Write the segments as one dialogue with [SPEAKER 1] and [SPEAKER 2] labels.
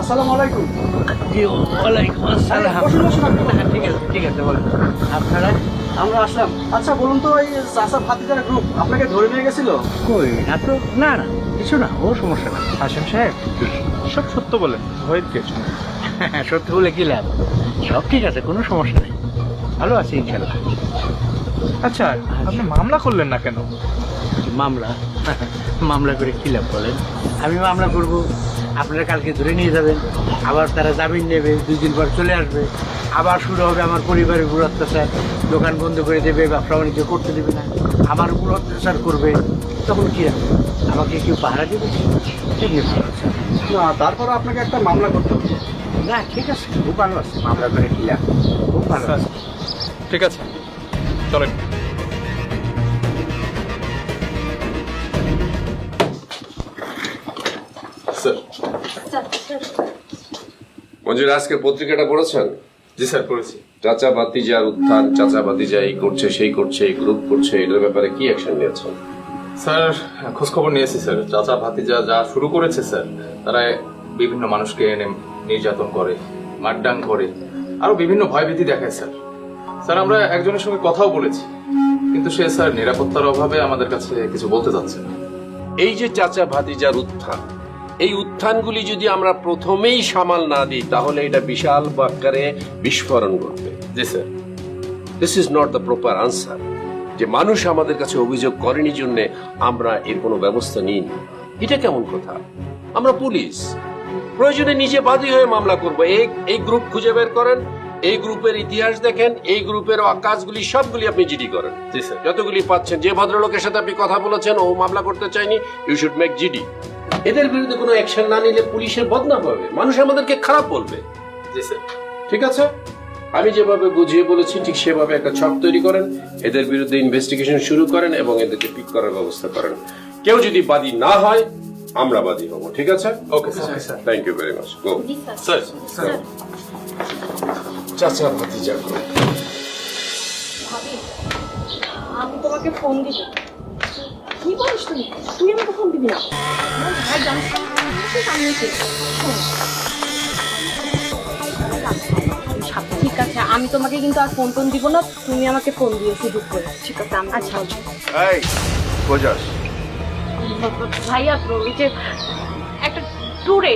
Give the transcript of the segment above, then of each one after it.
[SPEAKER 1] আসসালামু আলাইকুম।
[SPEAKER 2] জি ওয়ালাইকুম আসসালাম।
[SPEAKER 1] বসুন বসুন আপনি।
[SPEAKER 2] হ্যাঁ, ঠিক আছে বলেন আপনারা
[SPEAKER 1] আমরা আসলাম। আচ্ছা বলুন তো, এই চাচা ভাতিজার গ্রুপ আপনাকে ধরে নিয়ে গেছিল?
[SPEAKER 2] কই না তো, না না কিছু না, ও সমস্যা না।
[SPEAKER 3] হাসিম সাহেব সব সত্য বলেন, ভয়ের কিছু নেই।
[SPEAKER 2] সত্যি বলে কি লাভ, সব ঠিক আছে, কোনো সমস্যা নেই, ভালো আছি ইনশাল্লাহ।
[SPEAKER 3] আচ্ছা, আপনি মামলা করলেন না কেন?
[SPEAKER 2] মামলা মামলা করে কি লাভ বলেন? আমি মামলা করব, আপনারা কালকে ধরে নিয়ে যাবেন, আবার তারা জামিন নেবে, 2 দিন পর চলে আসবে, আবার শুরু হবে আমার পরিবারের উপর অত্যাচার, দোকান বন্ধ করে দেবে, ব্যবসা বাণিজ্য করতে দেবে না, আমার উপর অত্যাচার করবে, তখন কি হবে? আমাকে কেউ পাহারা দেবে? ঠিক আছে
[SPEAKER 1] না, তারপরে আপনাকে একটা মামলা করতে হবে।
[SPEAKER 2] না, ঠিক আছে, খুব ভালো আছে, মামলা করে কি লাভ, খুব ভালো আছে।
[SPEAKER 3] ঠিক আছে, চলেন।
[SPEAKER 4] মঞ্জুর, আজকে পত্রিকাটা পড়েছেন?
[SPEAKER 3] জি স্যার, করেছি।
[SPEAKER 4] চাচা ভাতিজার উত্থান, চাচা ভাতিজা এই করছে সেই করছে, এই গ্রুপ করছে, এটার ব্যাপারে কি অ্যাকশন নিয়েছেন?
[SPEAKER 5] স্যার, খোঁজ খবর নিয়েছি স্যার। চাচা ভাতিজা যা শুরু করেছে স্যার, তারা বিভিন্ন মানুষকে এনে নির্যাতন করে, মারডাং করে, আরো বিভিন্ন ভয়ভীতি দেখায় স্যার। স্যার, আমরা একজনের সঙ্গে কথাও বলেছি, কিন্তু সে স্যার নিরাপত্তার অভাবে আমাদের কাছে কিছু বলতে চাচ্ছে না।
[SPEAKER 4] এই যে চাচা ভাতিজার উত্থান, এই উত্থানগুলি যদি আমরা প্রথমেই সামাল না দিই, তাহলে এটা বিশাল আকারে বিস্ফোরণ ঘটবে।
[SPEAKER 5] জি sir.
[SPEAKER 4] This is not the proper answer. যে মানুষ আমাদের কাছে অভিযোগ করেনি জন্য আমরা এর কোনো ব্যবস্থা নিইনি, এটা কেমন কথা? আমরা পুলিশ, প্রয়োজনে নিজে বাদী হয়ে মামলা করব। এই গ্রুপ খুঁজে বের করেন, এই গ্রুপের ইতিহাস দেখেন, এই গ্রুপের কাজগুলি সবগুলি আপনি জিডি করেন।
[SPEAKER 5] জি স্যার।
[SPEAKER 4] যতগুলি পাচ্ছেন, যে ভদ্রলোকের সাথে আপনি কথা বলেছেন ও মামলা করতে চাইনি, ইউ শুড মেক জিডি। এদের বিরুদ্ধে কোনো অ্যাকশন না নিলে পুলিশের বদনাম হবে, মানুষ আমাদেরকে খারাপ বলবে।
[SPEAKER 5] জি স্যার।
[SPEAKER 4] ঠিক আছে, আমি যেভাবে বুঝিয়ে বলেছি ঠিক সেভাবে একটা ছক তৈরি করেন, এদের বিরুদ্ধে ইনভেস্টিগেশন শুরু করেন এবং এদেরকে পিক করার ব্যবস্থা করেন। কেউ যদি বাদী না হয়, আমরা বাদী হব। ঠিক আছে?
[SPEAKER 5] Okay sir.
[SPEAKER 4] Thank you very much. গো
[SPEAKER 5] স্যার।
[SPEAKER 4] চাচা ভাতিজা গো।
[SPEAKER 6] ভাবি, আমি তোমাকে ফোন দিব। কি বলিস তুমি? তুই আমাকে ফোন দিবি না? আমার ভাই জানিস আমি ঠিক আছে, আমি তোমাকে কিন্তু আর ফোন টোন দিব না, তুমি আমাকে ফোন দিও শুধু করে। ঠিক আছে, আমি আচ্ছা
[SPEAKER 7] এই বোঝাস
[SPEAKER 6] ভাইয়া, ওই যে একটা ট্যুরে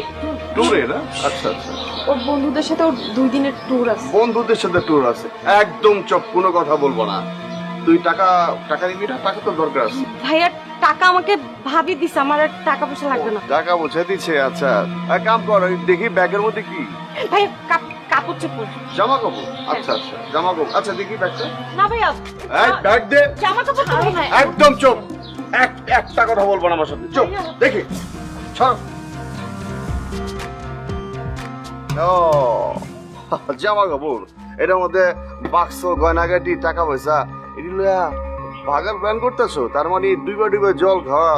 [SPEAKER 7] ট্যুরে না? আচ্ছা আচ্ছা,
[SPEAKER 6] ওর বন্ধুদের সাথে ওর 2 দিনের ট্যুর আছে।
[SPEAKER 7] বন্ধুদের সাথে ট্যুর আছে, একদম চুপ, কোনো কথা বলবো না। তুই টাকা দিবি না? টাকা তো দরকার আছে।
[SPEAKER 6] ভাইয়া, টাকা আমাকে ভাবি দিছে, আমার আর টাকা পয়সা লাগবে না।
[SPEAKER 7] টাকা বুঝে দিচ্ছে? আচ্ছা, এক কাম কর, ওই দেখি ব্যাগের মধ্যে কি
[SPEAKER 6] ভাইয়া, কাপড় চোপড়,
[SPEAKER 7] জামা কাপড়। আচ্ছা আচ্ছা, জামা কাপড়। আচ্ছা দেখি ব্যাগটা।
[SPEAKER 6] না ভাইয়া,
[SPEAKER 7] এই ব্যাগ দে।
[SPEAKER 6] জামা কাপড় তো ভাই।
[SPEAKER 7] একদম চুপ, একটা কথা বলবো না আমার সাথে। চুপ, দেখি ছাড়। ও জামা কাপড়, এটার মধ্যে বাক্স, গয়নাগাটি, টাকা পয়সা, এগুলো ভাগার প্ল্যান করতেছো? তার মানে ডুবে জল খাওয়া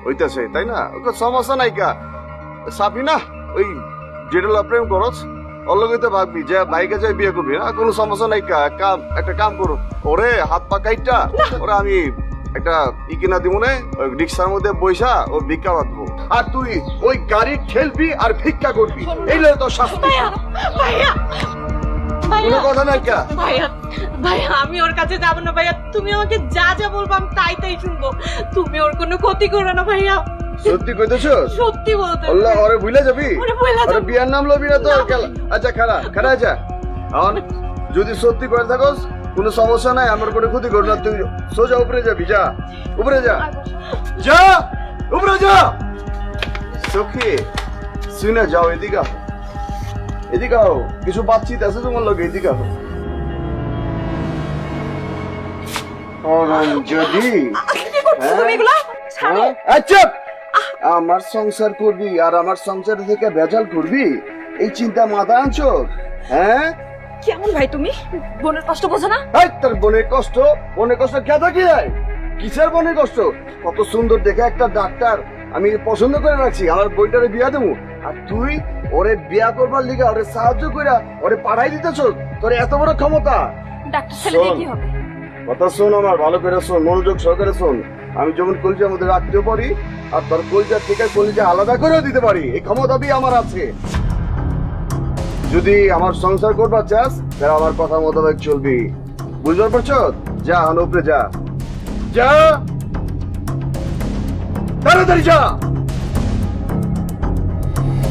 [SPEAKER 7] হইতেছে, তাই না? ওকে সমস্যা নাই কা সাফি না, ওই যেটা প্রেম করছ অলগিতে ভাববি যে ভাইকে যাই বিয়ে করবি না, কোনো সমস্যা নাই কা। একটা কাম করো, ওরে হাত পা কাইটা ওরা আমি একটা কিনা দিব না, ওই রিক্সার মধ্যে বইসা ও ভিক্ষা বাঁধবো, আর তুই ওই গাড়ি ঠেলবি আর ভিক্ষা করবি। এইগুলো তো শাস্তি।
[SPEAKER 6] ভাইয়া,
[SPEAKER 7] কোনো কথা নাই কা।
[SPEAKER 6] ভাইয়া, ভাইয়া, আমি ওর কাছে যাব না ভাইয়া, তুমি আমাকে যা যা বলবো আমি তাই শুনবো, তুমি ওর কোনো ক্ষতি করো না ভাইয়া।
[SPEAKER 7] সত্যি কইতেছো?
[SPEAKER 6] সত্যি বলতে।
[SPEAKER 7] আল্লাহ, ওরে ভুলে যাবি?
[SPEAKER 6] ওরে ভুলে যাব।
[SPEAKER 7] ওরে বিয়ার নাম লবি না তো? আচ্ছা খারা যা। এখন যদি সত্যি করে থাকোস, কোনো সমস্যা নাই, আমার কোনো ক্ষতি করো না। তুই সোজা উপরে যাবি, যা উপরে যা, যা উপরে যা। সখী শুনে যাও, এদিকে আও, এদিকে আও, কিছু বাতচিত আছে তোমার লগে, এদিকে আও। যদি আচ্ছা আমার সংসার করবি আর আমার সংসার থেকে ভেজাল করবি, এই চিন্তা মাথা আনছো? হ্যাঁ,
[SPEAKER 6] কেমন ভাই তুমি? বোনের কষ্ট বোঝো না?
[SPEAKER 7] তোর বোনের কষ্ট খেতে কি হয়? কিসের বোনের কষ্ট? কত সুন্দর দেখে একটা ডাক্তার আমি পছন্দ করে রাখছি, আমার বইটারে বিয়া দেবো, আর তুই ওরে বিয়া করবার লিগে ওরে সাহায্য করে ওরে পাঠাই দিতেছ? তোর এত বড় ক্ষমতা?
[SPEAKER 6] ডাক্তার ছেলে দিয়ে কি হবে?
[SPEAKER 7] কথা শোন আমার, ভালো করে শোন, মনোযোগ সহকারে শোন। আমি যেমন কলিজার মধ্যে রাখতেও পারি, আর তোর কলিজার থেকে কলিজা আলাদা করেও দিতে পারি, এই ক্ষমতা দিয়ে আমার আছে। যদি আমার সংসার করবার চাস তাহলে আমার কথা মোতাবেক চলবি, বুঝতে পারছো? যা উপরে যা, যা তাড়াতাড়ি যা।